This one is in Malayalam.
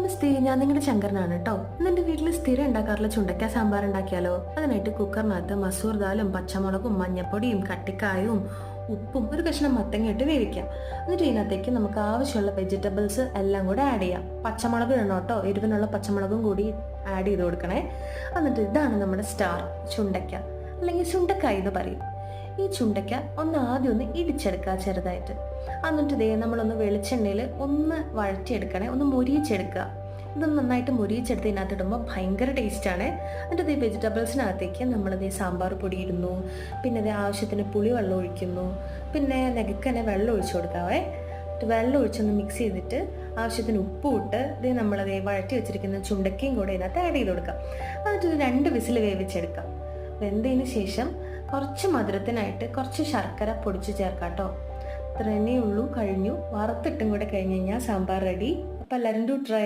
നമസ്തേ, ഞാൻ നിങ്ങളുടെ ശങ്കരനാണ് കേട്ടോ. ഇന്നെന്റെ വീട്ടിൽ സ്ഥിരം ഉണ്ടാക്കാറുള്ള ചുണ്ടക്ക സാമ്പാർ ഉണ്ടാക്കിയാലോ? അതിനായിട്ട് കുക്കറിനകത്ത് മസൂർ ദാലും പച്ചമുളകും മഞ്ഞപ്പൊടിയും കട്ടിക്കായും ഉപ്പും ഒരു കഷ്ണം മത്തങ്ങ ഇട്ട് വേവിക്കാം. എന്നിട്ട് ഇതിനകത്തേക്ക് നമുക്ക് ആവശ്യമുള്ള വെജിറ്റബിൾസ് എല്ലാം കൂടെ ആഡ് ചെയ്യാം. പച്ചമുളക് ഇടണം കേട്ടോ, എരിവിനുള്ള പച്ചമുളകും കൂടി ആഡ് ചെയ്ത് കൊടുക്കണേ. എന്നിട്ട് ഇതാണ് നമ്മുടെ സ്റ്റാർ ചുണ്ടക്ക, അല്ലെങ്കിൽ ചുണ്ടക്കായ എന്ന് പറയും. ഈ ചുണ്ടയ്ക്ക ആദ്യം ഒന്ന് ഇടിച്ചെടുക്കുക ചെറുതായിട്ട്. എന്നിട്ട് ഇതേ നമ്മളൊന്ന് വെളിച്ചെണ്ണയിൽ ഒന്ന് വഴറ്റിയെടുക്കണേ, ഒന്ന് മൊരിയിച്ചെടുക്കുക. ഇത് നന്നായിട്ട് മൊരിയിച്ചെടുത്ത് ഇതിനകത്ത് ഇടുമ്പോൾ ഭയങ്കര ടേസ്റ്റാണ്. എന്നിട്ട് ഇതേ വെജിറ്റബിൾസിനകത്തേക്ക് നമ്മളിതേ സാമ്പാർ പൊടി ഇടുന്നു, പിന്നെ ഇതേ ആവശ്യത്തിന് പുളി വെള്ളം ഒഴിക്കുന്നു, പിന്നെ നെഗക്കനെ വെള്ളം ഒഴിച്ചു കൊടുക്കാവേ. വെള്ളം ഒഴിച്ചൊന്ന് മിക്സ് ചെയ്തിട്ട് ആവശ്യത്തിന് ഉപ്പും ഇട്ട് ഇതേ നമ്മളതേ വഴറ്റി വെച്ചിരിക്കുന്ന ചുണ്ടക്കയും കൂടെ ഇതിനകത്ത് ആഡ് ചെയ്ത് കൊടുക്കാം. എന്നിട്ട് ഇത് 2 വിസിൽ വേവിച്ചെടുക്കാം. വെന്തതിന് ശേഷം കുറച്ച് മധുരത്തിനായിട്ട് കുറച്ച് ശർക്കര പൊടിച്ച് ചേർക്കാം കേട്ടോ. ഇത്രേ ഉള്ളൂ, കഴിഞ്ഞു. വറുത്തിട്ടും കൂടെ കഴിഞ്ഞ് കഴിഞ്ഞാൽ സാമ്പാർ റെഡി. അപ്പം എല്ലാവരും ട്രൈ